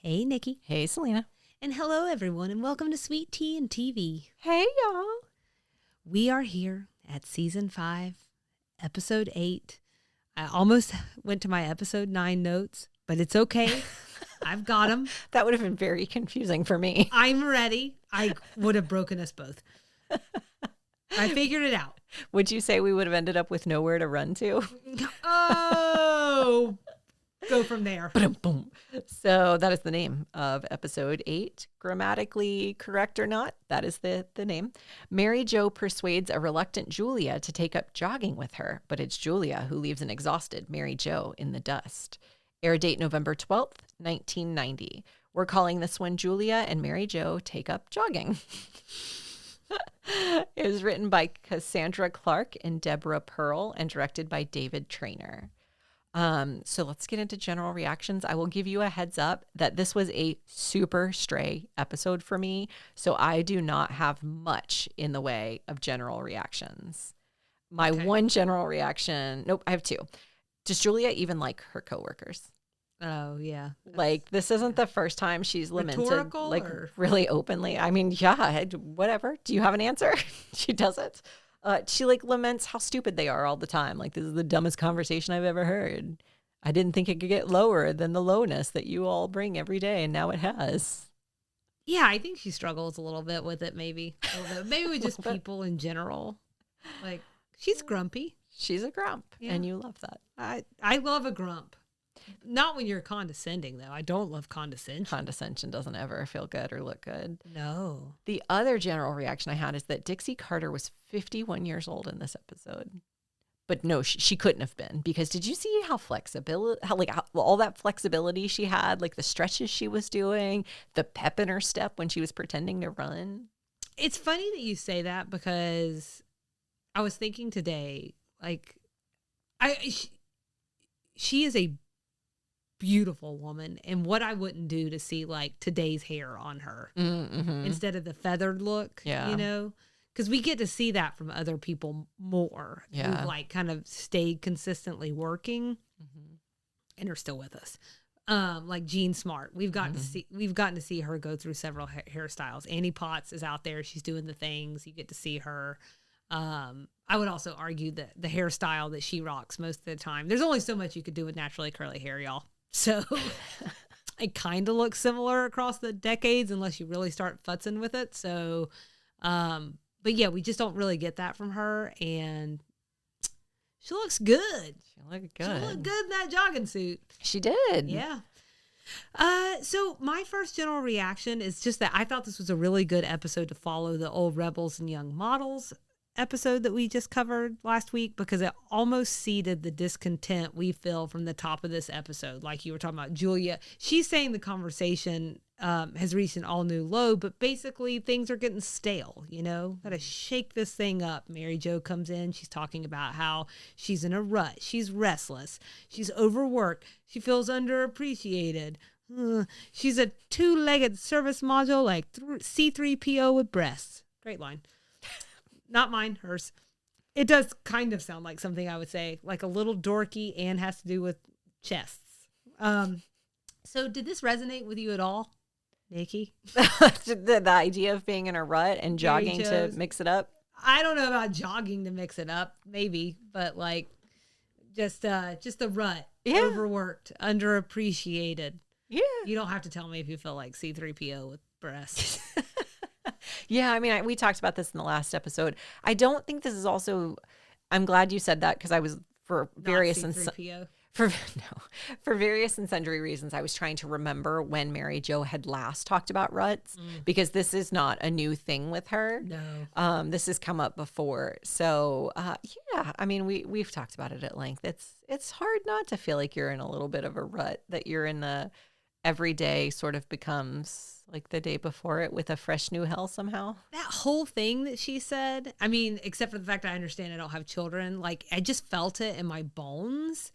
Hey, Nikki. Hey, Selena. And hello, everyone, and welcome to Sweet Tea and TV. Hey, y'all. We are here at Season 5, Episode 8. I almost went to my Episode 9 notes, but it's okay. I've got them. That would have been very confusing for me. I'm ready. I would have broken us both. I figured it out. Would you say we would have ended up with nowhere to run to? Oh, go from there. Boom. So that is the name of episode 8. Grammatically correct or not, that is the name. Mary Jo persuades a reluctant Julia to take up jogging with her, but it's Julia who leaves an exhausted Mary Jo in the dust. Air date November 12th, 1990. We're calling this one Julia and Mary Jo Take Up Jogging. It was written by Cassandra Clark and Deborah Pearl and directed by David Trainer. So let's get into general reactions. I will give you a heads up that this was a super stray episode for me, so I do not have much in the way of general reactions. My one general reaction, I have two. Does Julia even like her coworkers? Oh, yeah. Like, this isn't the first time she's lamented, like, or? really openly. I mean, yeah, whatever. Do you have an answer? She doesn't. She, like, laments how stupid they are all the time. Like, this is the dumbest conversation I've ever heard. I didn't think it could get lower than the lowness that you all bring every day, and now it has. Yeah, I think she struggles a little bit with it, maybe. Maybe with just people in general. Like, she's grumpy. She's a grump, and you love that. I love a grump. Not when you're condescending, though. I don't love condescension. Condescension doesn't ever feel good or look good. No. The other general reaction I had is that Dixie Carter was 51 years old in this episode. But no, she couldn't have been, because did you see how all that flexibility she had, like the stretches she was doing, the pep in her step when she was pretending to run? It's funny that you say that, because I was thinking today, like, she is a beautiful woman, and what I wouldn't do to see like today's hair on her instead of the feathered look, you know, because we get to see that from other people more who've like kind of stayed consistently working and are still with us. Like Jean Smart, we've gotten to see her go through several hairstyles. Annie Potts is out there; she's doing the things. You get to see her. I would also argue that the hairstyle that she rocks most of the time, there's only so much you could do with naturally curly hair, y'all. So it kind of looks similar across the decades unless you really start futzing with it. So, but yeah, we just don't really get that from her. And she looks good. She looked good in that jogging suit. She did. Yeah. So my first general reaction is just that I thought this was a really good episode to follow the old Rebels and Young Models episode that we just covered last week, because it almost seeded the discontent we feel from the top of this episode. Like you were talking about Julia, she's saying the conversation has reached an all new low, but basically things are getting stale, you know, gotta shake this thing up. Mary Jo comes in, she's talking about how she's in a rut, she's restless, she's overworked, she feels underappreciated. She's a two-legged service module like C3PO with breasts. Great line. Not mine, hers. It does kind of sound like something I would say, like a little dorky, and has to do with chests. So did this resonate with you at all, Nikki? the idea of being in a rut and jogging to mix it up? I don't know about jogging to mix it up, maybe, but like just a rut, overworked, underappreciated. Yeah. You don't have to tell me if you feel like C3PO with breasts. Yeah, I mean, we talked about this in the last episode. I don't think this is also, I'm glad you said that, because I was, for various and sundry reasons, I was trying to remember when Mary Jo had last talked about ruts, because this is not a new thing with her. No. This has come up before. So, yeah, I mean, we've talked about it at length. It's hard not to feel like you're in a little bit of a rut, that you're in the everyday sort of becomes like the day before it with a fresh new hell somehow. That whole thing that she said, I mean, except for the fact I understand I don't have children, like I just felt it in my bones.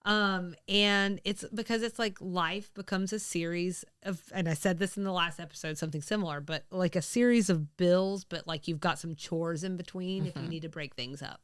And it's because it's like life becomes a series of, and I said this in the last episode, something similar, but like a series of bills, but like you've got some chores in between if you need to break things up.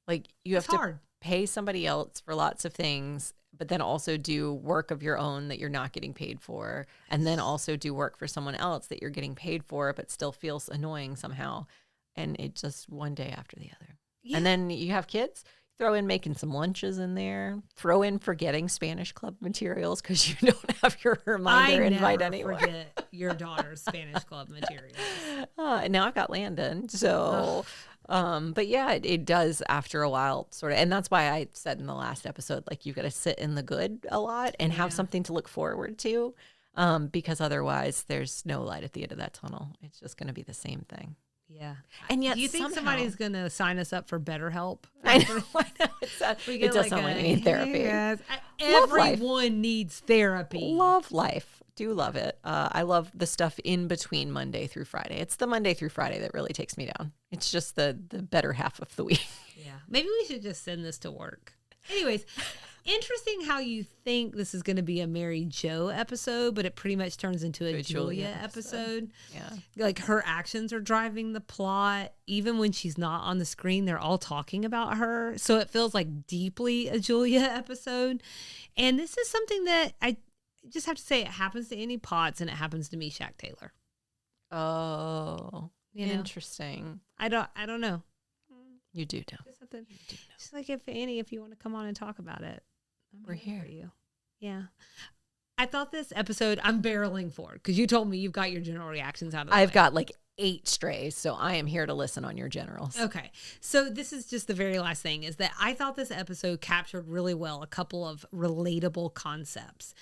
Like you have to pay somebody else for lots of things, but then also do work of your own that you're not getting paid for, and then also do work for someone else that you're getting paid for, but still feels annoying somehow. And it just one day after the other. Yeah. And then you have kids, throw in making some lunches in there, throw in forgetting Spanish club materials because you don't have your reminder invite anymore. Forget your daughter's Spanish club materials. And now I've got Landon. So, but yeah, it does after a while sort of. And that's why I said in the last episode, like, you've got to sit in the good a lot and have something to look forward to, because otherwise there's no light at the end of that tunnel. It's just going to be the same thing. Yeah. And yet do you think somehow, somebody's going to sign us up for BetterHelp? I know. It does sound like I need therapy. Yes, everyone needs therapy. Love life. Do love it. I love the stuff in between Monday through Friday. It's the Monday through Friday that really takes me down. It's just the better half of the week. Yeah. Maybe we should just send this to work. Anyways, interesting how you think this is going to be a Mary Jo episode, but it pretty much turns into a Julia episode. Yeah. Like, her actions are driving the plot. Even when she's not on the screen, they're all talking about her. So it feels like deeply a Julia episode. And this is something that I just have to say, it happens to Annie Potts and it happens to Meshach Taylor. Oh, interesting. I don't know. You do know. Just like, if Annie, if you want to come on and talk about it, we're here for you. Yeah. I thought this episode, I'm barreling for because you told me you've got your general reactions out of the way. I've got like 8 strays, so I am here to listen on your generals. Okay. So this is just the very last thing, is that I thought this episode captured really well a couple of relatable concepts.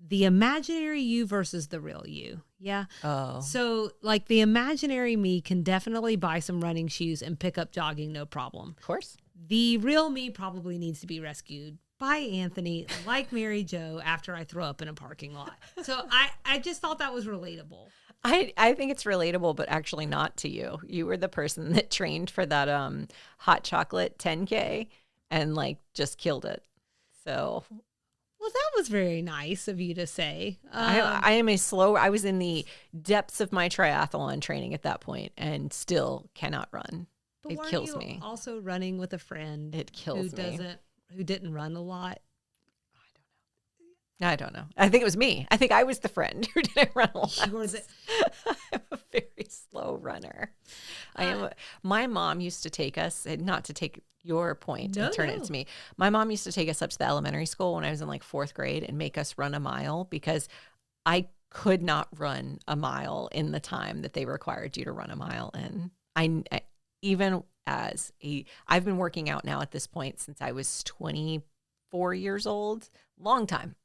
The imaginary you versus the real you. Yeah. Oh. So, like, the imaginary me can definitely buy some running shoes and pick up jogging, no problem. Of course. The real me probably needs to be rescued by Anthony, like Mary Jo, after I throw up in a parking lot. So I just thought that was relatable. I think it's relatable, but actually not to you. You were the person that trained for that hot chocolate 10K and like just killed it. So... Well, that was very nice of you to say. I am I was in the depths of my triathlon training at that point and still cannot run. It kills me. Also running with a friend. It kills me. Who didn't run a lot. I don't know. I think it was me. I think I was the friend who didn't run a lot. I'm a very slow runner. My mom used to take us, not to take your point and turn it to me. My mom used to take us up to the elementary school when I was in like 4th grade and make us run a mile because I could not run a mile in the time that they required you to run a mile. And I've been working out now at this point since I was 24 years old. Long time,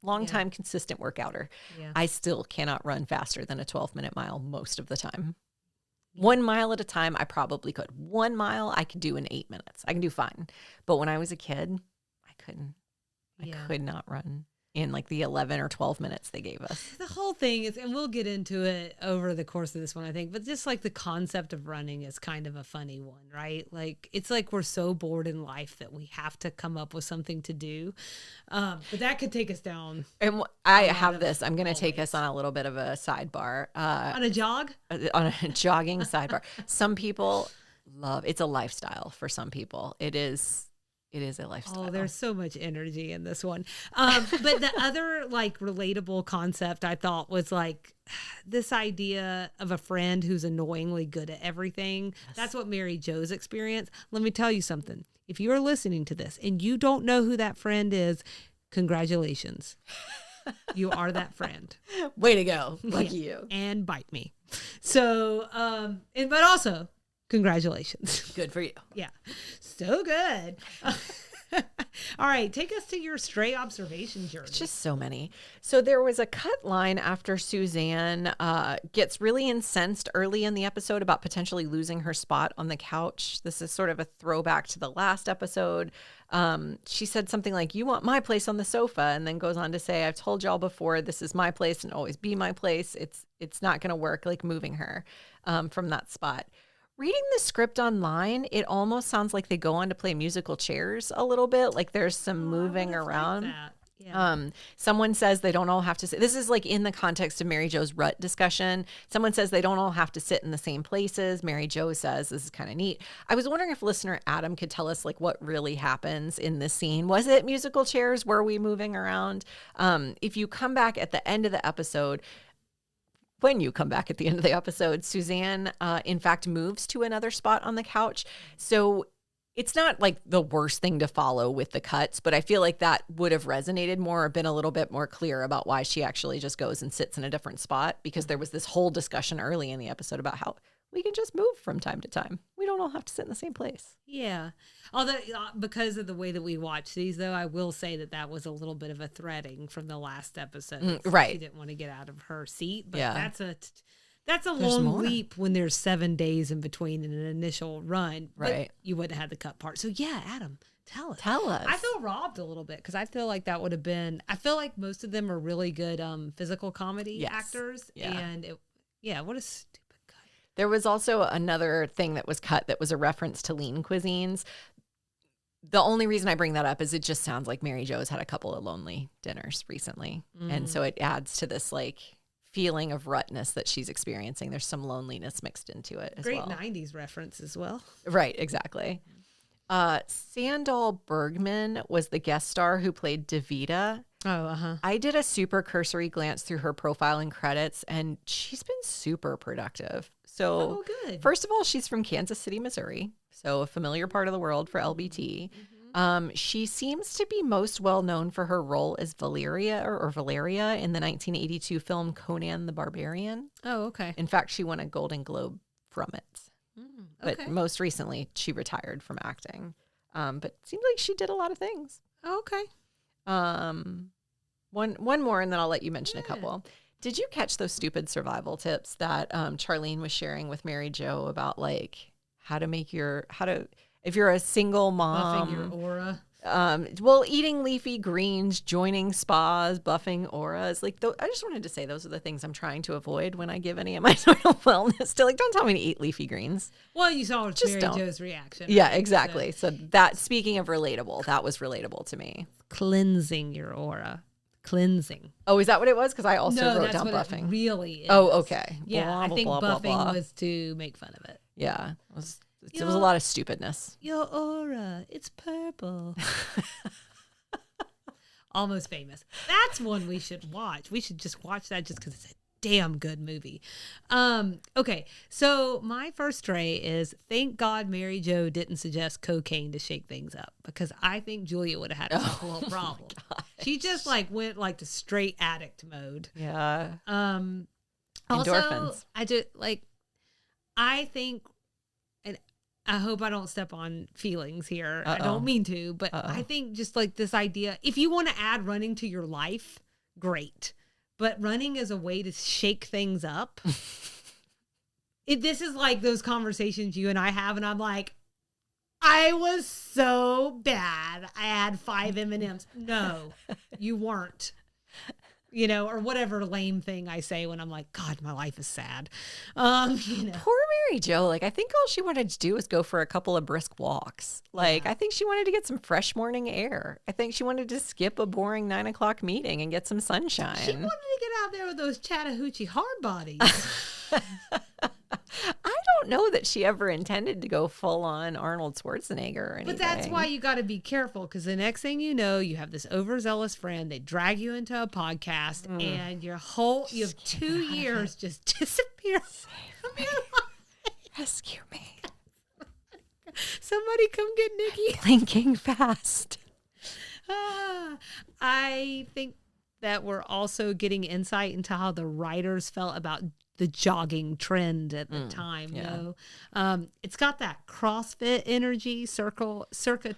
consistent workouter. Yeah. I still cannot run faster than a 12-minute mile most of the time. 1 mile at a time, I probably could. 1 mile, I could do in 8 minutes. I can do fine. But when I was a kid, I couldn't. I could not run in like the 11 or 12 minutes they gave us. The whole thing is, and we'll get into it over the course of this one, I think, but just like the concept of running is kind of a funny one, right? Like, it's like we're so bored in life that we have to come up with something to do. But that could take us down. And I have this. I'm going to take us on a little bit of a sidebar. On a jog? On a jogging sidebar. Some people it's a lifestyle for some people. It is a lifestyle. Oh, there's so much energy in this one. But the other like relatable concept I thought was like this idea of a friend who's annoyingly good at everything. Yes. That's what Mary Jo's experience. Let me tell you something. If you're listening to this and you don't know who that friend is, congratulations. You are that friend. Way to go. Lucky you. And bite me. So, but also, congratulations. Good for you. Yeah. So good. All right. Take us to your stray observation journey. It's just so many. So there was a cut line after Suzanne gets really incensed early in the episode about potentially losing her spot on the couch. This is sort of a throwback to the last episode. She said something like, "You want my place on the sofa," and then goes on to say, "I've told y'all before, this is my place and always be my place. It's not going to work," like moving her from that spot. Reading the script online, it almost sounds like they go on to play musical chairs a little bit. Like there's some moving around. Yeah. Someone says they don't all have to sit. This is like in the context of Mary Jo's rut discussion. Someone says they don't all have to sit in the same places. Mary Jo says this is kind of neat. I was wondering if listener Adam could tell us like what really happens in this scene. Was it musical chairs? Were we moving around? If you come back at the end of the episode, when you come back at the end of the episode, Suzanne, in fact, moves to another spot on the couch. So it's not like the worst thing to follow with the cuts, but I feel like that would have resonated more or been a little bit more clear about why she actually just goes and sits in a different spot, because there was this whole discussion early in the episode about how we can just move from time to time. We don't all have to sit in the same place. Yeah. Although, because of the way that we watch these, though, I will say that was a little bit of a threading from the last episode. Right. She didn't want to get out of her seat, but Yeah. that's a There's long more. leap when there's 7 days in between in an initial run. But Right. you wouldn't have had the cut part. So, yeah, Adam, tell us. Tell us. I feel robbed a little bit because I feel like that would have been, I feel like most of them are really good physical comedy Yes. actors. Yeah. And, what a stupid cut. There was also another thing that was cut that was a reference to lean cuisines. The only reason I bring that up is it just sounds like Mary Jo's had a couple of lonely dinners recently. And so it adds to this like feeling of rutness that she's experiencing. There's some loneliness mixed into it as Great well. 90s reference as well. Right, exactly. Sandal Bergman was the guest star who played Davida. Oh, uh-huh. I did a super cursory glance through her profile and credits, and she's been super productive. So, good. first of all, she's from Kansas City, Missouri, so a familiar part of the world for LBT. She seems to be most well known for her role as Valeria in the 1982 film Conan the Barbarian. Oh, okay. In fact, she won a Golden Globe from it. Okay. But most recently, she retired from acting. But it seems like she did a lot of things. Okay. One more, and then I'll let you mention a couple. Did you catch those stupid survival tips that Charlene was sharing with Mary Jo about like if you're a single mom, Buffing your aura. eating leafy greens, joining spas, buffing auras. Like, I just wanted to say those are the things I'm trying to avoid when I give any of my sort of wellness to. Like, don't tell me to eat leafy greens. Well, you saw Just Mary don't. Jo's reaction. Yeah, right? exactly. So that, speaking of relatable, that was relatable to me. Cleansing your aura. Cleansing. Oh, is that what it was? Because I also No, wrote that's down what buffing. it really is. Oh, okay. Yeah, Blah, I blah, think blah, blah, buffing blah. was to make fun of it. Yeah, it was a lot of stupidness. Your aura, it's purple. Almost Famous. That's one we should watch. We should just watch that just because it's a damn good movie. Okay, so my first stray is thank God Mary Jo didn't suggest cocaine to shake things up, because I think Julia would have had a couple of problems. She just like went like to straight addict mode. Yeah. Also, Endorphins. I think, and I hope I don't step on feelings here. I Uh-oh. don't mean to, but I think just like this idea, if you want to add running to your life, great. But running as a way to shake things up. This is like those conversations you and I have, and I'm like, I was so bad. I had 5 M&Ms. No, you weren't. Or whatever lame thing I say when I'm like, God, my life is sad. Poor Mary Jo. Like, I think all she wanted to do was go for a couple of brisk walks. Like, I think she wanted to get some fresh morning air. I think she wanted to skip a boring 9 o'clock meeting and get some sunshine. She wanted to get out there with those Chattahoochee hard bodies. I don't know that she ever intended to go full on Arnold Schwarzenegger or anything. But that's why you got to be careful, because the next thing you know, you have this overzealous friend. They drag you into a podcast, and you have 2 years just disappear from your life. Rescue me. Somebody come get Nikki. Blinking fast. I think that we're also getting insight into how the writers felt about the jogging trend at the time. It's got that CrossFit energy circa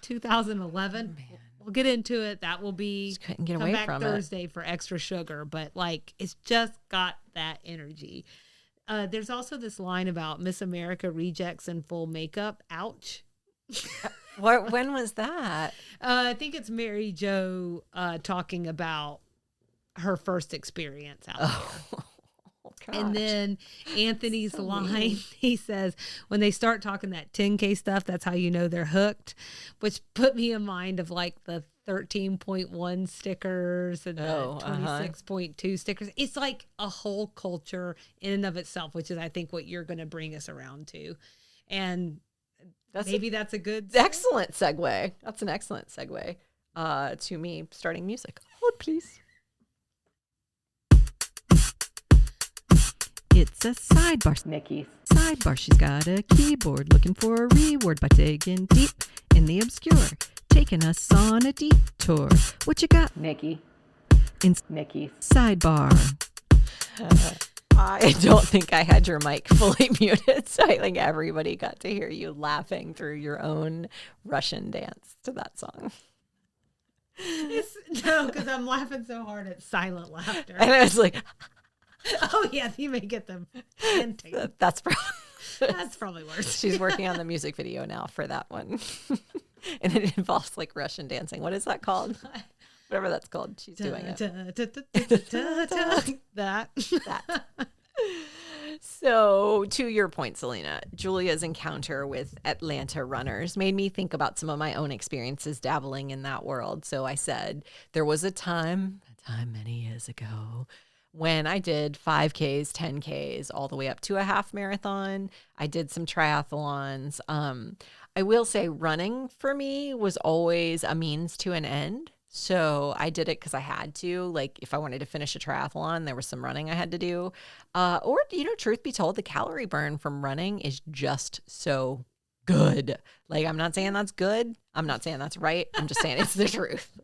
2011. We'll get into it. That will be Just couldn't get come away back from it. Thursday for extra sugar, but like it's just got that energy. There's also this line about Miss America rejects in full makeup. Ouch. When was that? I think it's Mary Jo talking about her first experience out there. Gosh. And then Anthony's So line, mean. he says, when they start talking that 10K stuff, that's how you know they're hooked, which put me in mind of like the 13.1 stickers and the Oh, 26.2 stickers. It's like a whole culture in and of itself, which is, I think, what you're going to bring us around to. And maybe that's a good... Excellent segue. That's an excellent segue to me starting music. Hold, please. It's a sidebar. Nikki. Sidebar. She's got a keyboard looking for a reward by digging deep in the obscure. Taking us on a detour. What you got, Nikki? In Nikki. sidebar. I don't think I had your mic fully muted, so I think everybody got to hear you laughing through your own Russian dance to that song. No, because I'm laughing so hard at silent laughter. And I was like, oh, yeah, you may get them hinting. that's probably worse. She's working on the music video now for that one. And it involves like Russian dancing. What is that called? Whatever that's called. She's doing it. That. So, to your point, Selena, Julia's encounter with Atlanta runners made me think about some of my own experiences dabbling in that world. So I said, there was a time many years ago, when I did 5Ks, 10Ks, all the way up to a half marathon. I did some triathlons. I will say running for me was always a means to an end. So I did it because I had to. Like if I wanted to finish a triathlon, there was some running I had to do. Or, truth be told, the calorie burn from running is just so good. Like I'm not saying that's good. I'm not saying that's right. I'm just saying it's the truth.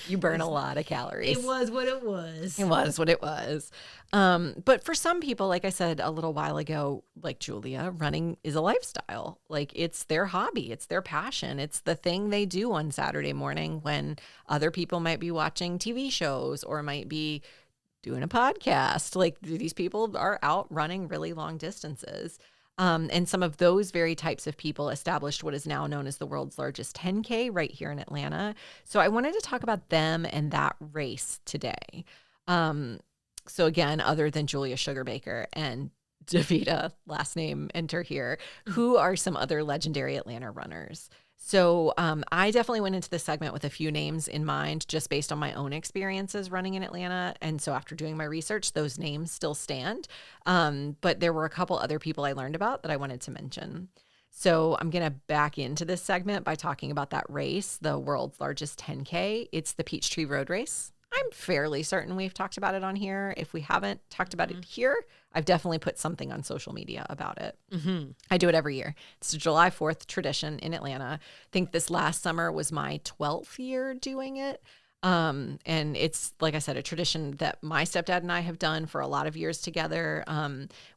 You burn a lot of calories. It was what it was. It was what it was. But for some people, like I said a little while ago, like Julia, running is a lifestyle. Like it's their hobby. It's their passion. It's the thing they do on Saturday morning when other people might be watching TV shows or might be doing a podcast. Like these people are out running really long distances. And some of those very types of people established what is now known as the world's largest 10K right here in Atlanta. So I wanted to talk about them and that race today. So again, other than Julia Sugarbaker and Davida, last name enter here, who are some other legendary Atlanta runners? So I definitely went into this segment with a few names in mind just based on my own experiences running in Atlanta. And so after doing my research, those names still stand. But there were a couple other people I learned about that I wanted to mention. So I'm going to back into this segment by talking about that race, the world's largest 10K. It's the Peachtree Road Race. I'm fairly certain we've talked about it on here. If we haven't talked about it here, I've definitely put something on social media about it. Mm-hmm. I do it every year. It's a July 4th tradition in Atlanta. I think this last summer was my 12th year doing it. And it's, like I said, a tradition that my stepdad and I have done for a lot of years together.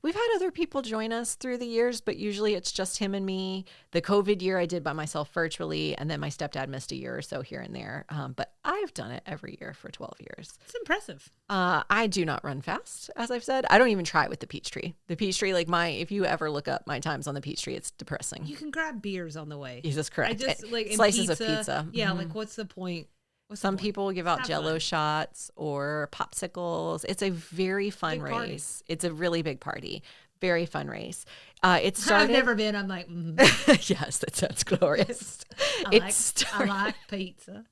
We've had other people join us through the years, but usually it's just him and me. The COVID year I did by myself virtually, and then my stepdad missed a year or so here and there. But I've done it every year for 12 years. It's impressive. I do not run fast, as I've said. I don't even try with the Peachtree. The Peachtree, if you ever look up my times on the Peachtree, it's depressing. You can grab beers on the way. Is this correct? I just slices of pizza. Yeah, what's the point? Some people give out Jell-O shots or popsicles. It's a very fun race. It's a really big party. Very fun race. It started. I've never been. I'm like, yes, that sounds glorious. I like pizza.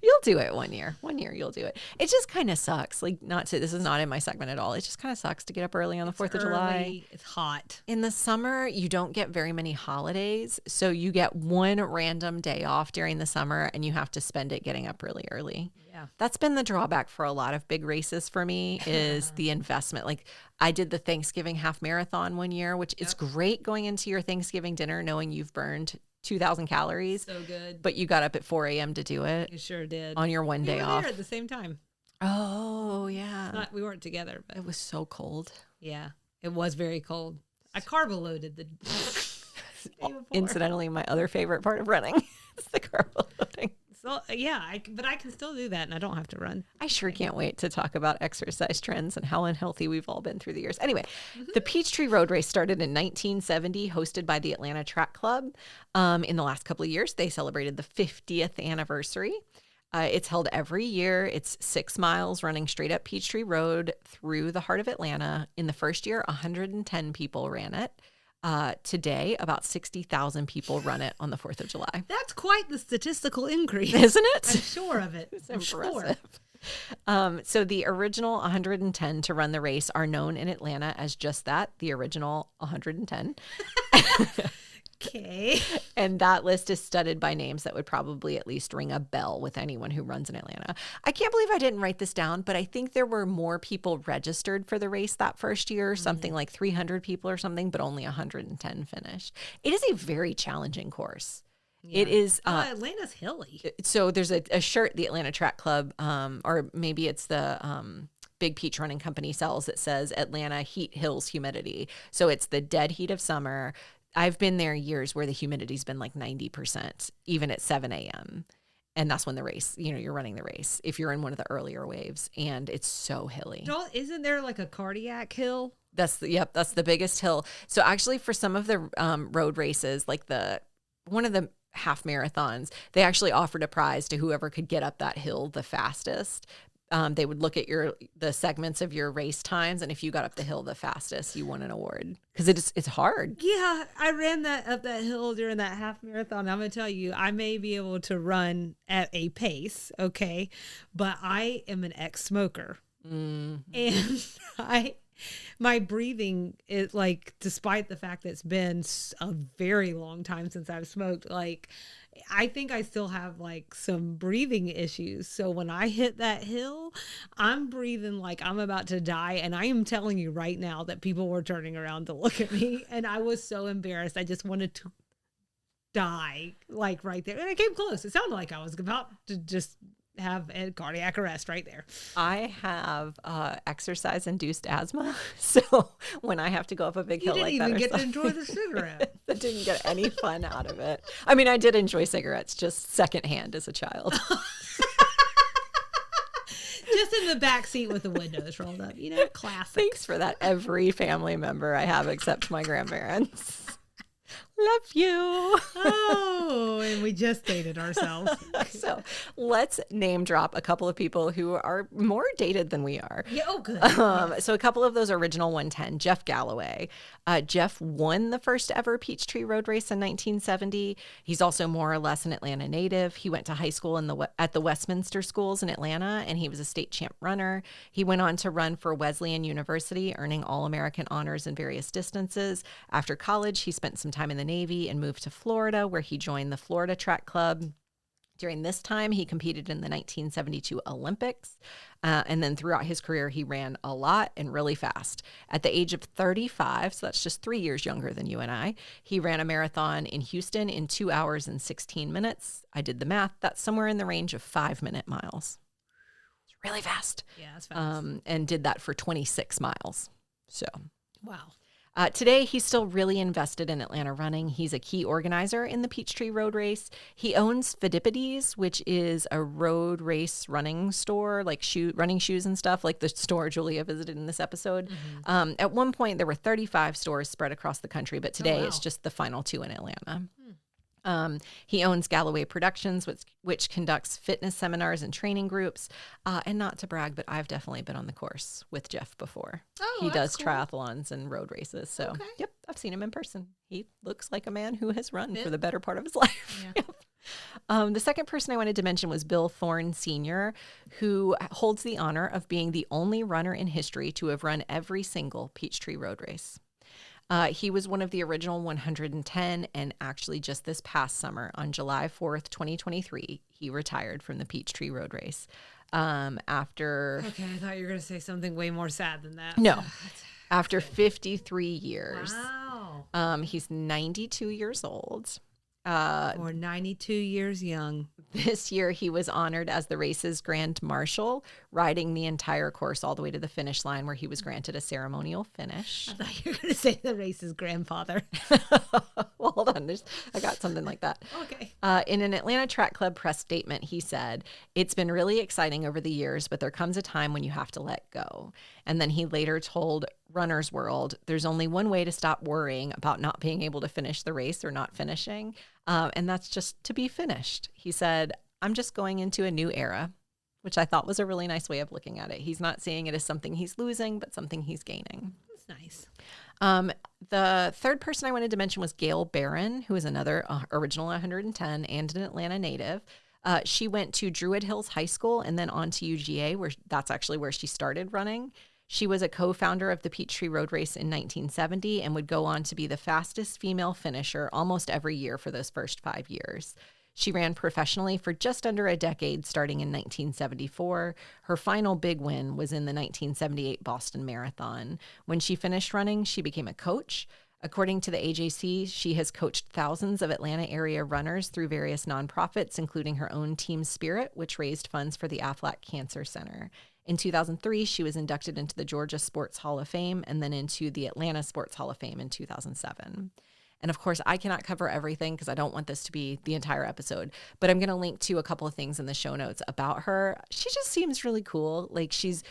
You'll do it one year. One year you'll do it. It just kind of sucks. This is not in my segment at all. It just kind of sucks to get up early on the 4th of July. It's hot. In the summer, you don't get very many holidays. So you get one random day off during the summer and you have to spend it getting up really early. Yeah. That's been the drawback for a lot of big races for me is the investment. Like I did the Thanksgiving half marathon one year, which is great going into your Thanksgiving dinner knowing you've burned 2,000 calories. So good. But you got up at 4 a.m. to do it. You sure did. On your one day we were off. there at the same time. Oh, yeah. We weren't together. But it was so cold. Yeah, it was very cold. I carbo loaded the day before. Incidentally, my other favorite part of running is the carbo loading. So yeah, but I can still do that and I don't have to run. I sure can't wait to talk about exercise trends and how unhealthy we've all been through the years. Anyway, the Peachtree Road Race started in 1970, hosted by the Atlanta Track Club. In the last couple of years, they celebrated the 50th anniversary. It's held every year. It's 6 miles running straight up Peachtree Road through the heart of Atlanta. In the first year, 110 people ran it. Today, about 60,000 people run it on the 4th of July. That's quite the statistical increase. Isn't it? I'm sure of it. It's I'm impressive. sure. So the original 110 to run the race are known in Atlanta as just that, the original 110. Okay. And that list is studded by names that would probably at least ring a bell with anyone who runs in Atlanta. I can't believe I didn't write this down, but I think there were more people registered for the race that first year, something like 300 people or something, but only 110 finished. It is a very challenging course. Yeah. It is. Atlanta's hilly. So there's a shirt the Atlanta Track Club, or maybe it's the Big Peach Running Company sells that says Atlanta Heat Hills Humidity. So it's the dead heat of summer. I've been there years where the humidity's been like 90%, even at 7 a.m. And that's when the race, you're running the race if you're in one of the earlier waves, and it's so hilly. Isn't there like a cardiac hill? That's the biggest hill. So actually for some of the road races, like one of the half marathons, they actually offered a prize to whoever could get up that hill the fastest. They would look at the segments of your race times, and if you got up the hill the fastest, you won an award because it's hard. Yeah, I ran up that hill during that half marathon. I'm gonna tell you, I may be able to run at a pace, okay, but I am an ex-smoker, and my breathing is like, despite the fact that it's been a very long time since I've smoked, like, I think I still have like some breathing issues. So when I hit that hill, I'm breathing like I'm about to die. And I am telling you right now that people were turning around to look at me, and I was so embarrassed. I just wanted to die, like right there. And I came close. It sounded like I was about to just have a cardiac arrest right there. I have exercise-induced asthma, so when I have to go up a big hill like that, you didn't even get to enjoy the cigarette. I didn't get any fun out of it. I mean, I did enjoy cigarettes just secondhand as a child. Just in the back seat with the windows rolled up, classic. Thanks for that, every family member I have except my grandparents. Love you. Oh, and we just dated ourselves. So let's name drop a couple of people who are more dated than we are. Yeah, oh, good. So a couple of those original 110, Jeff Galloway. Jeff won the first ever Peachtree Road Race in 1970. He's also more or less an Atlanta native. He went to high school at the Westminster schools in Atlanta, and he was a state champ runner. He went on to run for Wesleyan University, earning All-American honors in various distances. After college, he spent some time in the Navy and moved to Florida, where he joined the Florida Track Club. During this time, he competed in the 1972 Olympics. And then throughout his career, he ran a lot and really fast. At the age of 35, so that's just 3 years younger than you and I, he ran a marathon in Houston in 2 hours and 16 minutes. I did the math. That's somewhere in the range of 5-minute miles. It's really fast. Yeah, that's fast. And did that for 26 miles. So, wow. Today, he's still really invested in Atlanta running. He's a key organizer in the Peachtree Road Race. He owns Fidipides, which is a road race running store, like running shoes and stuff, like the store Julia visited in this episode. Mm-hmm. At one point, there were 35 stores spread across the country, but today it's just the final 2 in Atlanta. He owns Galloway Productions, which conducts fitness seminars and training groups. And not to brag, but I've definitely been on the course with Jeff before. Oh, he does cool. triathlons and road races. So, okay. Yep, I've seen him in person. He looks like a man who has run for the better part of his life. Yeah. Yep. The second person I wanted to mention was Bill Thorne Sr., who holds the honor of being the only runner in history to have run every single Peachtree Road Race. He was one of the original 110, and actually just this past summer, on July 4th, 2023, he retired from the Peachtree Road Race. After... Okay, I thought you were going to say something way more sad than that. No. After 53 years. Wow. He's 92 years old. Or 92 years young. This year, he was honored as the race's Grand Marshal, riding the entire course all the way to the finish line, where he was granted a ceremonial finish. I thought you were going to say the race's grandfather. Well, hold on. I got something like that. Okay. In an Atlanta Track Club press statement, he said, "It's been really exciting over the years, but there comes a time when you have to let go." And then he later told Runner's World, "There's only one way to stop worrying about not being able to finish the race or not finishing. And that's just to be finished." He said, "I'm just going into a new era," which I thought was a really nice way of looking at it. He's not seeing it as something he's losing, but something he's gaining. That's nice. The third person I wanted to mention was Gail Barron, who is another original 110 and an Atlanta native. She went to Druid Hills High School and then on to UGA, where that's actually where she started running. She was a co-founder of the Peachtree Road Race in 1970 and would go on to be the fastest female finisher almost every year for those first 5 years. She ran professionally for just under a decade, starting in 1974. Her final big win was in the 1978 Boston Marathon. When she finished running, she became a coach. According to the AJC, she has coached thousands of Atlanta area runners through various nonprofits, including her own Team Spirit, which raised funds for the Aflac Cancer Center. In 2003, she was inducted into the Georgia Sports Hall of Fame and then into the Atlanta Sports Hall of Fame in 2007. And of course, I cannot cover everything because I don't want this to be the entire episode, but I'm going to link to a couple of things in the show notes about her. She just seems really cool. Like she's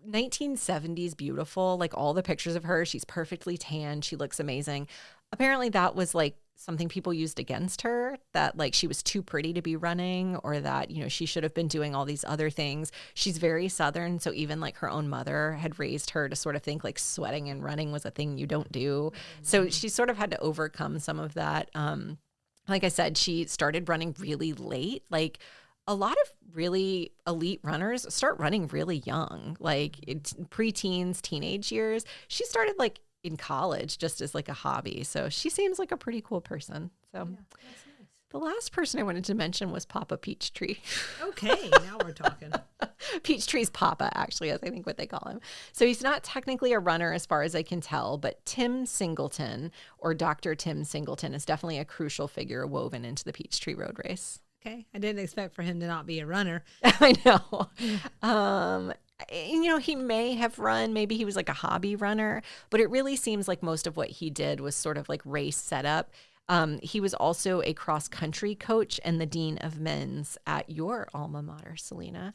1970s beautiful, like all the pictures of her, she's perfectly tan. She looks amazing. Apparently that was like something people used against her, that like she was too pretty to be running, or that, you know, she should have been doing all these other things. She's very Southern. So even like her own mother had raised her to sort of think like sweating and running was a thing you don't do. So she sort of had to overcome some of that. Like I said, she started running really late. Like a lot of really elite runners start running really young, like pre-teens, teenage years. She started like in college just as like a hobby. So she seems like a pretty cool person. So Yeah, that's nice. the last person I wanted to mention was Papa Peachtree. Okay, now we're talking. Peachtree's Papa, actually, is I think what they call him. So he's not technically a runner as far as I can tell, but Tim Singleton, or Dr. Tim Singleton, is definitely a crucial figure woven into the Peachtree Road Race. Okay, I didn't expect for him to not be a runner. I know. You know, he may have run, maybe he was like a hobby runner, but it really seems like most of what he did was sort of like race setup. He was also a cross-country coach and the dean of men's at your alma mater, Selena,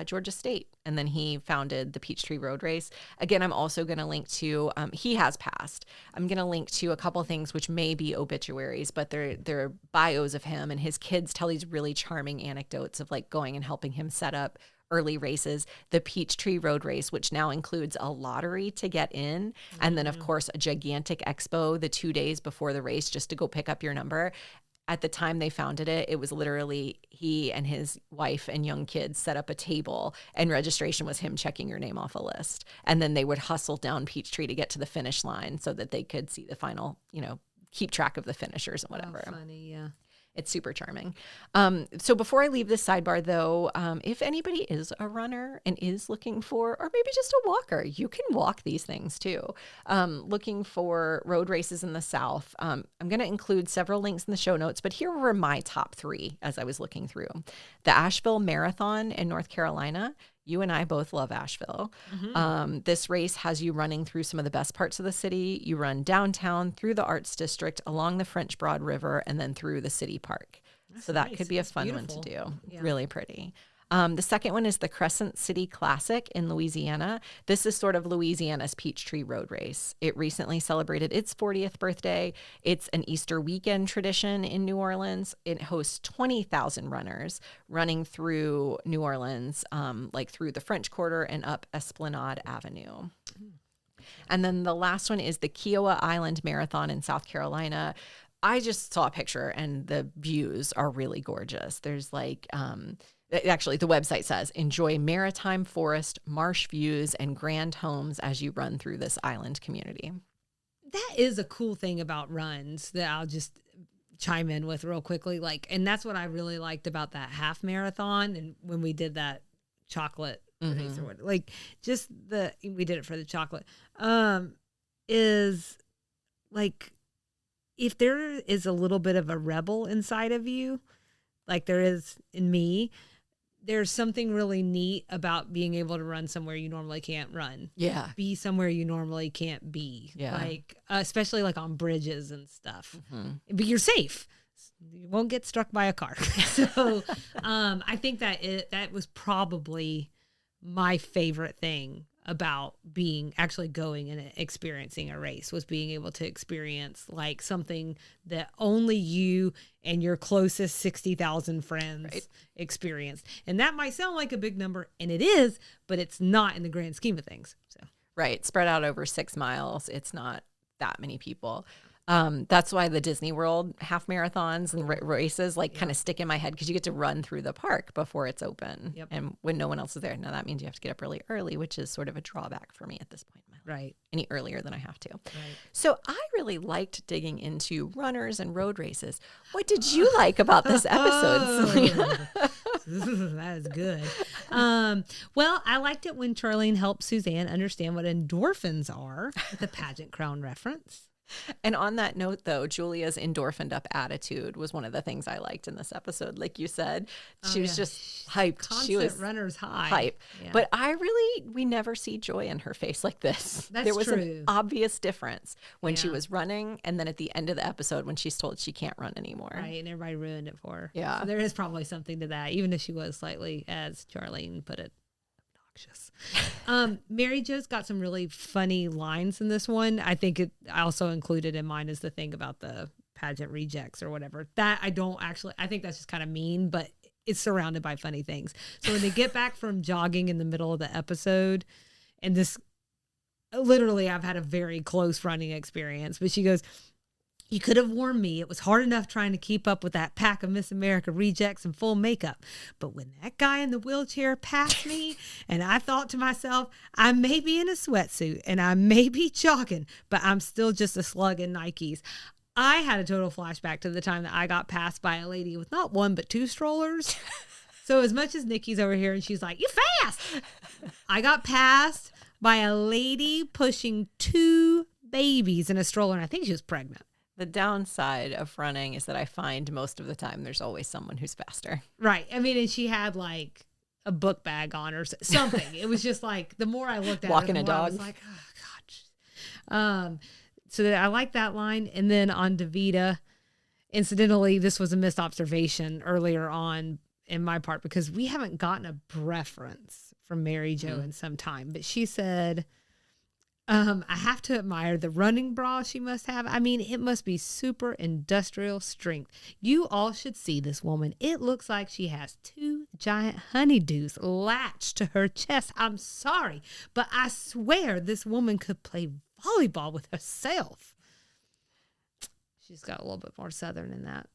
Georgia State. And then he founded the Peachtree Road Race. Again, I'm also going to link to, he has passed. I'm going to link to a couple things which may be obituaries, but they're bios of him, and his kids tell these really charming anecdotes of like going and helping him set up early races. The Peachtree Road Race, which now includes a lottery to get in, and then of course a gigantic expo the 2 days before the race just to go pick up your number. At the time they founded it, it was literally he and his wife and young kids set up a table, and registration was him checking your name off a list. And then they would hustle down Peachtree to get to the finish line so that they could see the final, you know, keep track of the finishers and whatever. Oh, funny, yeah. It's super charming. So before I leave this sidebar, though, if anybody is a runner and is looking for, or maybe just a walker, you can walk these things too. Looking for road races in the South. I'm going to include several links in the show notes, but here were my top 3 as I was looking through. The Asheville Marathon in North Carolina. You and I both love Asheville. This race has you running through some of the best parts of the city. You run downtown, through the Arts District, along the French Broad River, and then through the city park. So that could be a fun one to do. Yeah. Really pretty. The second one is the Crescent City Classic in Louisiana. This is sort of Louisiana's Peachtree Road Race. It recently celebrated its 40th birthday. It's an Easter weekend tradition in New Orleans. It hosts 20,000 runners running through New Orleans, like through the French Quarter and up Esplanade Avenue. And then the last one is the Kiowa Island Marathon in South Carolina. I just saw a picture and the views are really gorgeous. There's like, actually, the website says, enjoy maritime forest, marsh views, and grand homes as you run through this island community. That is a cool thing about runs that I'll just chime in with real quickly. Like, and that's what I really liked about that half marathon. And when we did that chocolate race or what, like just we did it for the chocolate, is like, if there is a little bit of a rebel inside of you, like there is in me, there's something really neat about being able to run somewhere you normally can't run. Yeah. Be somewhere you normally can't be. Yeah. Like, especially like on bridges and stuff. But you're safe. You won't get struck by a car. So I think that was probably my favorite thing about actually going and experiencing a race, was being able to experience like something that only you and your closest 60,000 friends experienced. And that might sound like a big number, and it is, but it's not in the grand scheme of things. So right. Spread out over 6 miles. It's not that many people. That's why the Disney World half marathons and races kind of stick in my head, because you get to run through the park before it's open and when no one else is there. Now that means you have to get up really early, which is sort of a drawback for me at this point in my life. Right. Any earlier than I have to. Right. So I really liked digging into runners and road races. What did you like about this episode, Selena? That is good. Well, I liked it when Charlene helped Suzanne understand what endorphins are, with a pageant crown reference. And on that note, though, Julia's endorphined up attitude was one of the things I liked in this episode. Like you said, she was just hyped. Constant She was runner's high. hype. Yeah. But we never see joy in her face like this. That's there was true. an obvious difference when she Yeah. was running, and then at the end of the episode when she's told she can't run anymore. Right, and everybody ruined it for her. Yeah. So there is probably something to that, even if she was slightly, as Charlene put it, obnoxious. Mary Jo's got some really funny lines in this one. I think I also included in mine is the thing about the pageant rejects or whatever. That I think that's just kind of mean, but it's surrounded by funny things. So when they get back from jogging in the middle of the episode, and this, literally, I've had a very close running experience, but she goes, "You could have warned me. It was hard enough trying to keep up with that pack of Miss America rejects in full makeup. But when that guy in the wheelchair passed me, and I thought to myself, I may be in a sweatsuit and I may be jogging, but I'm still just a slug in Nikes." I had a total flashback to the time that I got passed by a lady with not one, but two strollers. So as much as Nikki's over here and she's like, "You fast," I got passed by a lady pushing two babies in a stroller, and I think she was pregnant. The downside of running is that I find most of the time there's always someone who's faster. Right. I mean, and she had like a book bag on or something. It was just like, the more I looked at Walking it, a the more I dog. was like, oh, God. So I like that line. And then on Davida, incidentally, this was a missed observation earlier on in my part, because we haven't gotten a reference from Mary Jo in some time. But she said, I have to admire the running bra she must have. I mean, it must be super industrial strength. You all should see this woman. It looks like she has two giant honeydews latched to her chest. I'm sorry, but I swear this woman could play volleyball with herself. She's got a little bit more Southern in that.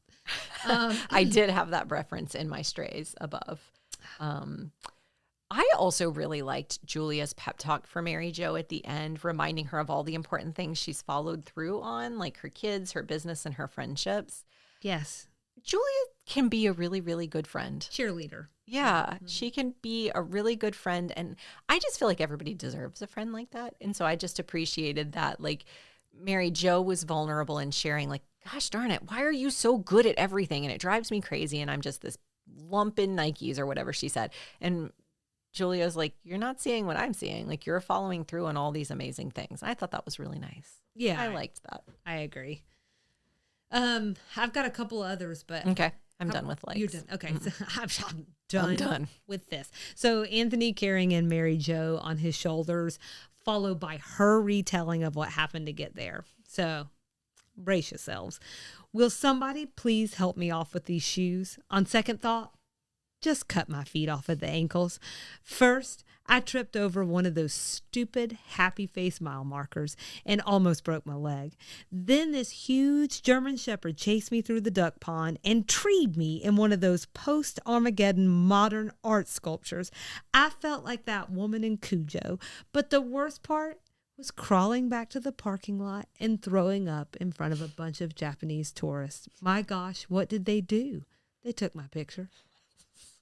I did have that reference in my strays above. I also really liked Julia's pep talk for Mary Jo at the end, reminding her of all the important things she's followed through on, like her kids, her business, and her friendships. Yes. Julia can be a really, really good friend. Cheerleader. Yeah, she can be a really good friend. And I just feel like everybody deserves a friend like that. And so I just appreciated that. Like, Mary Jo was vulnerable in sharing, like, gosh darn it, why are you so good at everything? And it drives me crazy. And I'm just this lump in Nikes or whatever she said. And Julia's like, you're not seeing what I'm seeing. Like, you're following through on all these amazing things. I thought that was really nice. Yeah. I liked that. I agree. I've got a couple others, but Okay. I'm done with likes. You're done. Okay. So I'm done, I'm done with this. So Anthony carrying in Mary Jo on his shoulders, followed by her retelling of what happened to get there. So brace yourselves. Will somebody please help me off with these shoes? On second thought, just cut my feet off at the ankles. First, I tripped over one of those stupid happy face mile markers and almost broke my leg. Then this huge German Shepherd chased me through the duck pond and treed me in one of those post-Armageddon modern art sculptures. I felt like that woman in Cujo. But the worst part was crawling back to the parking lot and throwing up in front of a bunch of Japanese tourists. My gosh, what did they do? They took my picture.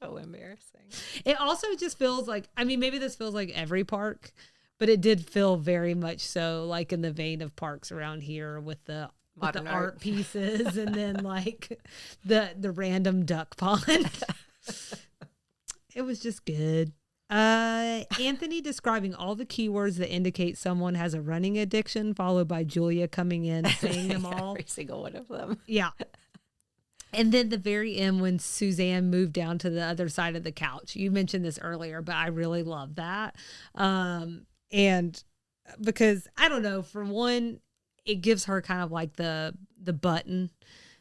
So embarrassing. It also just feels like, I mean, maybe this feels like every park, but it did feel very much so like in the vein of parks around here with the Modern art art pieces and then like the random duck pond. It was just good. Anthony describing all the keywords that indicate someone has a running addiction, followed by Julia coming in saying them all. Every single one of them. Yeah. And then the very end when Suzanne moved down to the other side of the couch. You mentioned this earlier, but I really love that. And because, I don't know, for one, it gives her kind of like the button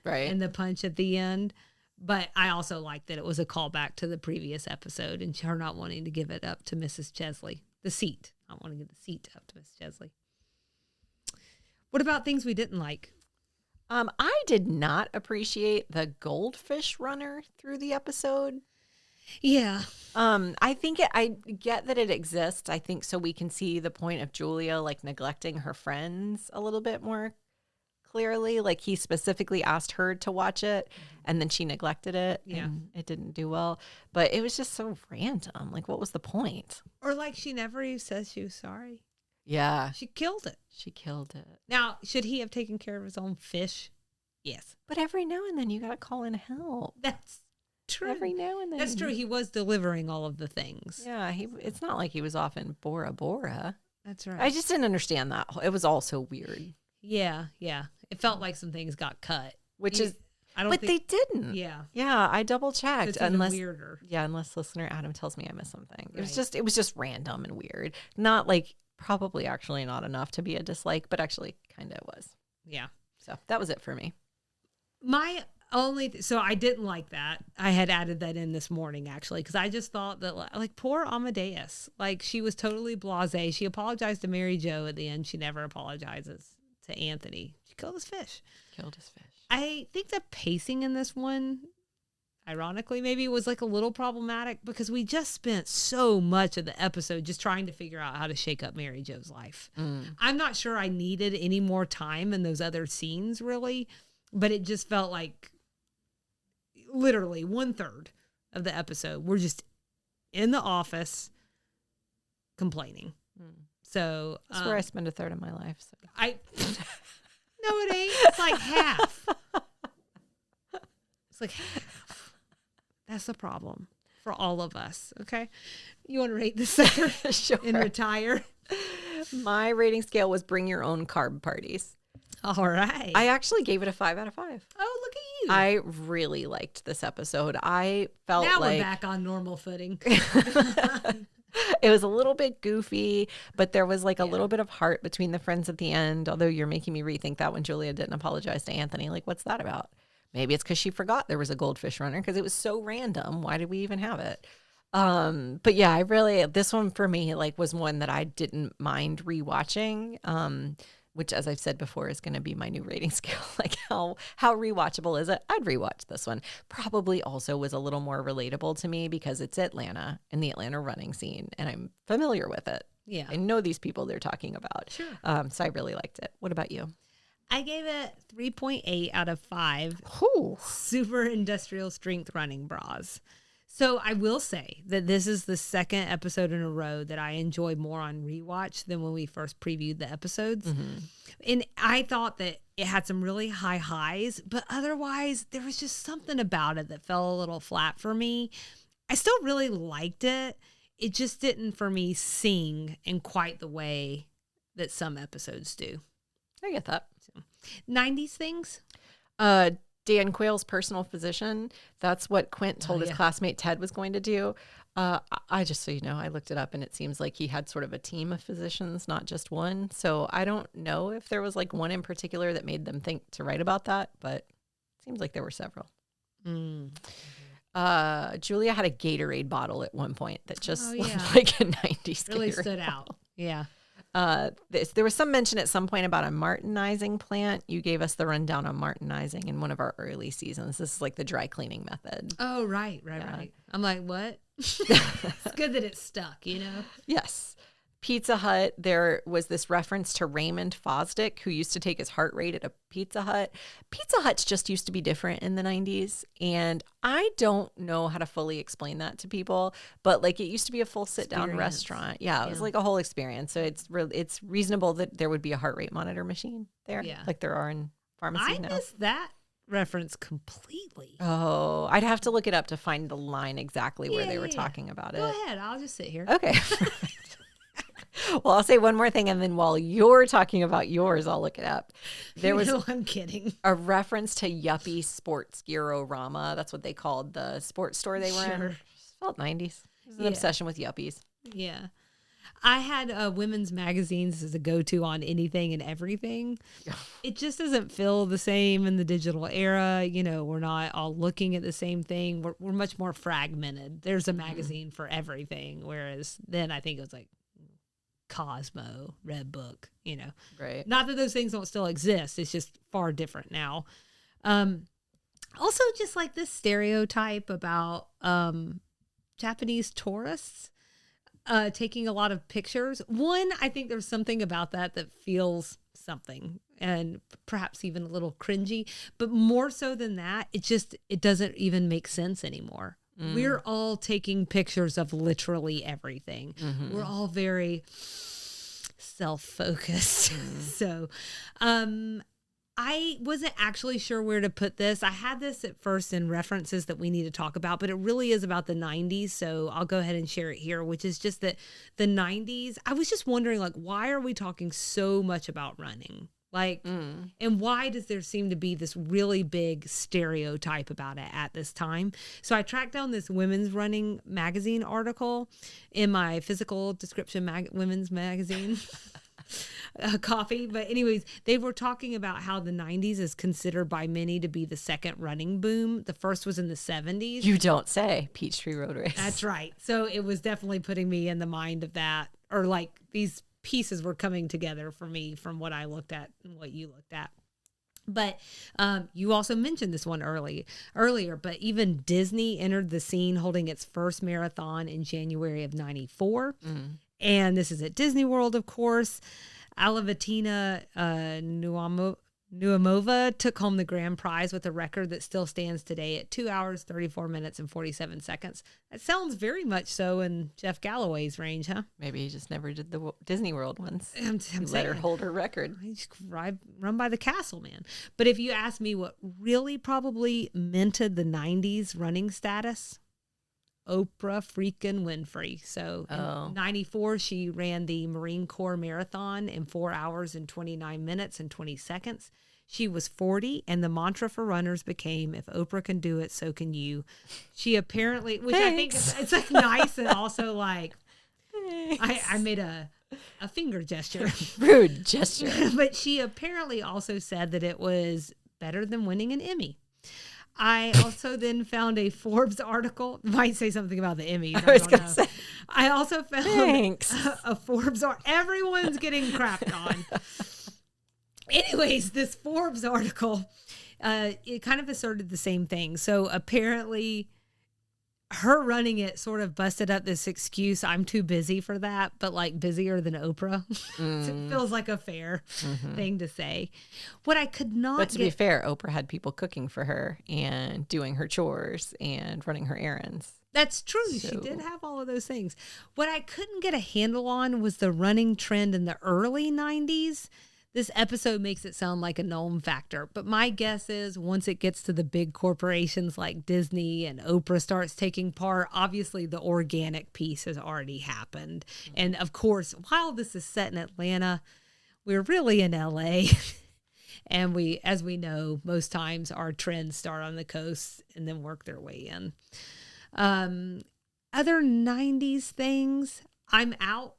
Right. and the punch at the end. But I also like that it was a callback to the previous episode and her not wanting to give it up to Mrs. Chesley. The seat. Not wanting to give the seat up to Mrs. Chesley. What about things we didn't like? I did not appreciate the goldfish runner through the episode. Yeah. I think I get that it exists. I think so we can see the point of Julia like neglecting her friends a little bit more clearly. Like he specifically asked her to watch it and then she neglected it and it didn't do well. But it was just so random. Like what was the point? Or like she never even says she was sorry. Yeah. She killed it. She killed it. Now, should he have taken care of his own fish? Yes. But every now and then you got to call in help. That's true. Every now and then. That's true. He was delivering all of the things. Yeah, it's not like he was off in Bora Bora. That's right. I just didn't understand that. It was all so weird. Yeah. It felt like some things got cut. Which is, I don't but think, they didn't. Yeah. Yeah, I double checked. It's even weirder. Yeah, unless listener Adam tells me I missed something. Right. It was just random and weird. Not like, probably actually not enough to be a dislike, but actually kind of was. Yeah. So that was it for me. My only, so I didn't like that. I had added that in this morning actually, because I just thought that like poor Amadeus, like she was totally blasé. She apologized to Mary Jo at the end. She never apologizes to Anthony. She killed his fish. I think the pacing in this one, ironically, maybe was like a little problematic because we just spent so much of the episode just trying to figure out how to shake up Mary Jo's life. I'm not sure I needed any more time in those other scenes really, but it just felt like literally 1/3 of the episode we're just in the office complaining. So that's where I spend 1/3 of my life. So. No, it ain't. It's like half. It's like half. That's the problem for all of us. Okay. You want to rate this sucker Sure. and retire? My rating scale was bring your own carb parties. All right. I actually gave it a 5 out of 5. Oh, look at you. I really liked this episode. I felt now like we're back on normal footing. it was a little bit goofy, but there was like a little bit of heart between the friends at the end. Although you're making me rethink that when Julia didn't apologize to Anthony. Like, what's that about? Maybe it's because she forgot there was a goldfish runner because it was so random. Why did we even have it? But yeah, this one for me, like was one that I didn't mind rewatching. Which as I've said before is going to be my new rating scale. Like how rewatchable is it? I'd rewatch this one. Probably also was a little more relatable to me because it's Atlanta and the Atlanta running scene and I'm familiar with it. Yeah. I know these people they're talking about. Sure. So I really liked it. What about you? I gave it 3.8 out of 5. Ooh. Super industrial strength running bras. So I will say that this is the second episode in a row that I enjoy more on rewatch than when we first previewed the episodes. And I thought that it had some really high highs, but otherwise there was just something about it that fell a little flat for me. I still really liked it. It just didn't for me sing in quite the way that some episodes do. I get that. 90s things? Dan Quayle's personal physician. That's what Quint told his classmate Ted was going to do. I just, so you know, I looked it up and it seems like he had sort of a team of physicians, not just one. So I don't know if there was like one in particular that made them think to write about that, but it seems like there were several. Julia had a Gatorade bottle at one point that just looked like a 90s really Gatorade stood out. Yeah. There was some mention at some point about a martinizing plant. You gave us the rundown on martinizing in one of our early seasons. This is like the dry cleaning method. Oh, right. I'm like, what? It's good that it stuck, you know? Yes. Pizza Hut, there was this reference to Raymond Fosdick, who used to take his heart rate at a Pizza Hut. Pizza Huts just used to be different in the 90s, and I don't know how to fully explain that to people, but like it used to be a full sit-down restaurant. Yeah, it was like a whole experience. So it's reasonable that there would be a heart rate monitor machine there, like there are in pharmacies now. I missed that reference completely. Oh, I'd have to look it up to find the line exactly where they were talking about it. Go ahead. I'll just sit here. Okay. Well, I'll say one more thing, and then while you're talking about yours, I'll look it up. There was I'm kidding. a reference to Yuppie Sports Gearorama. That's what they called the sports store they were in. It felt 90s. It was an obsession with Yuppies. Yeah. I had women's magazines as a go-to on anything and everything. It just doesn't feel the same in the digital era. You know, we're not all looking at the same thing. We're much more fragmented. There's a magazine for everything, whereas then I think it was like Cosmo, Red Book, Right. Not that those things don't still exist. It's just far different now. Also, just like this stereotype about Japanese tourists taking a lot of pictures. One, I think there's something about that feels something and perhaps even a little cringy. But more so than that, it doesn't even make sense anymore. We're all taking pictures of literally everything. We're all very self-focused. So, I wasn't actually sure where to put this. I had this at first in references that we need to talk about, but it really is about the 90s. So I'll go ahead and share it here, which is just that the 90s, I was just wondering, like, why are we talking so much about running? Like, and why does there seem to be this really big stereotype about it at this time? So I tracked down this women's running magazine article in my physical description women's magazine. Coffee. But anyways, they were talking about how the 90s is considered by many to be the second running boom. The first was in the 70s. You don't say. Peachtree Road Race. That's right. So it was definitely putting me in the mind of that, or like these pieces were coming together for me from what I looked at and what you looked at. But you also mentioned this one earlier, but even Disney entered the scene holding its first marathon in January of 94. And this is at Disney World, of course. Alavatina Nuamova took home the grand prize with a record that still stands today at 2 hours, 34 minutes, and 47 seconds. That sounds very much so in Jeff Galloway's range, huh? Maybe he just never did the Disney World ones. I'm Let her hold her record. I just run by the castle, man. But if you ask me what really probably minted the 90s running status, Oprah freaking Winfrey. So in 94, she ran the Marine Corps Marathon in 4 hours and 29 minutes and 20 seconds. She was 40, and the mantra for runners became, if Oprah can do it, so can you. She apparently, which I think it's like nice and also like, I made a finger gesture. Rude gesture. But she apparently also said that it was better than winning an Emmy. I also then found a Forbes article. Might say something about the Emmys. I don't know. I also found a Forbes article. Everyone's getting crapped on. Anyways, this Forbes article, it kind of asserted the same thing. So apparently her running it sort of busted up this excuse, I'm too busy for that, but like busier than Oprah. It feels like a fair thing to say. What I could not But to be fair, Oprah had people cooking for her and doing her chores and running her errands. That's true. So. She did have all of those things. What I couldn't get a handle on was the running trend in the early 90s. This episode makes it sound like a known factor, but my guess is once it gets to the big corporations like Disney and Oprah starts taking part, obviously the organic piece has already happened. And of course, while this is set in Atlanta, we're really in LA. And as we know, most times our trends start on the coast and then work their way in. Other 90s things, I'm out,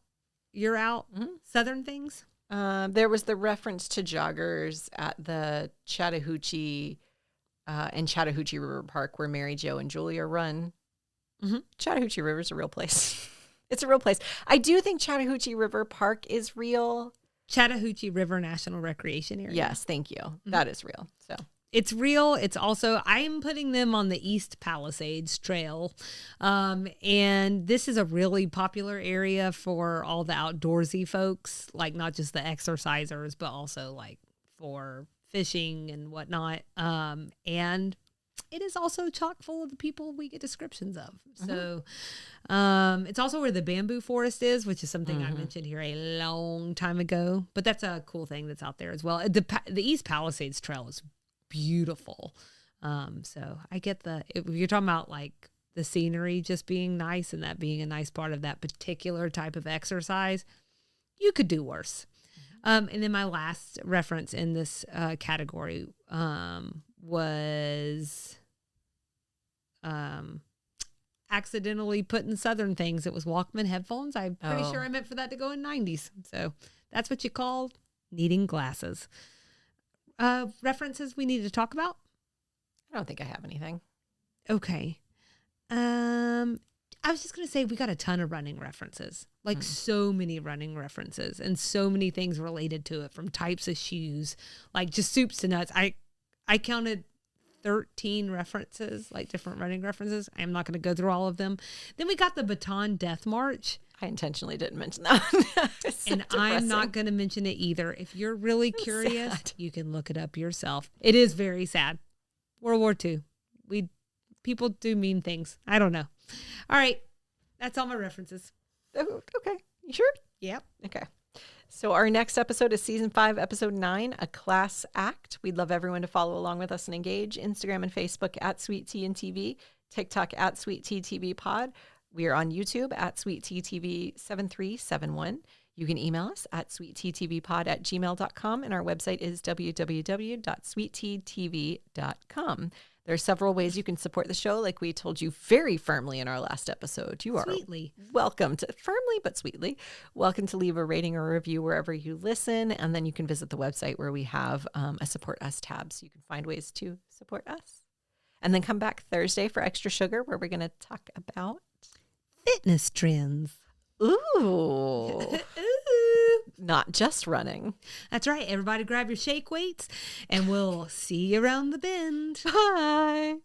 you're out, Southern things. There was the reference to joggers at the Chattahoochee and Chattahoochee River Park where Mary Jo and Julia run. Chattahoochee River is a real place. It's a real place. I do think Chattahoochee River Park is real. Chattahoochee River National Recreation Area. Yes, thank you. That is real. So it's real. It's also, I'm putting them on the East Palisades Trail. And this is a really popular area for all the outdoorsy folks, like not just the exercisers, but also like for fishing and whatnot. And it is also chock full of the people we get descriptions of. So it's also where the bamboo forest is, which is something I mentioned here a long time ago. But that's a cool thing that's out there as well. The East Palisades Trail is beautiful. So I get if you're talking about like the scenery just being nice and that being a nice part of that particular type of exercise, you could do worse. And then my last reference in this category was accidentally putting Southern things. It was Walkman headphones. I'm pretty sure I meant for that to go in 90s. So that's what you call needing glasses. References we need to talk about? I don't think I have anything. Okay. I was just going to say, we got a ton of running references, like so many running references and so many things related to it, from types of shoes, like just soups to nuts. I counted 13 references, like different running references. I'm not going to go through all of them. Then we got the Baton Death March. I intentionally didn't mention that. So and depressing. I'm not going to mention it either. If you're really So curious, sad. you can look it up yourself. It is very sad. World War II. People do mean things. I don't know. All right. That's all my references. Oh, okay. You sure? Yep. Okay. So our next episode is season 5, episode 9, a class act. We'd love everyone to follow along with us and engage. Instagram and Facebook at Sweet Tea and TV, TikTok at Sweet Tea TV Pod. We are on YouTube at Sweet Tea TV 7371. You can email us at sweetteatvpod@gmail.com, and our website is www.sweetteatv.com. There are several ways you can support the show, like we told you very firmly in our last episode. You are Sweetly. welcome to, firmly but sweetly, welcome to leave a rating or review wherever you listen, and then you can visit the website where we have a Support Us tab, so you can find ways to support us. And then come back Thursday for Extra Sugar, where we're going to talk about Fitness trends. Ooh. Ooh. Not just running. That's right. Everybody grab your shake weights, and we'll see you around the bend. Bye.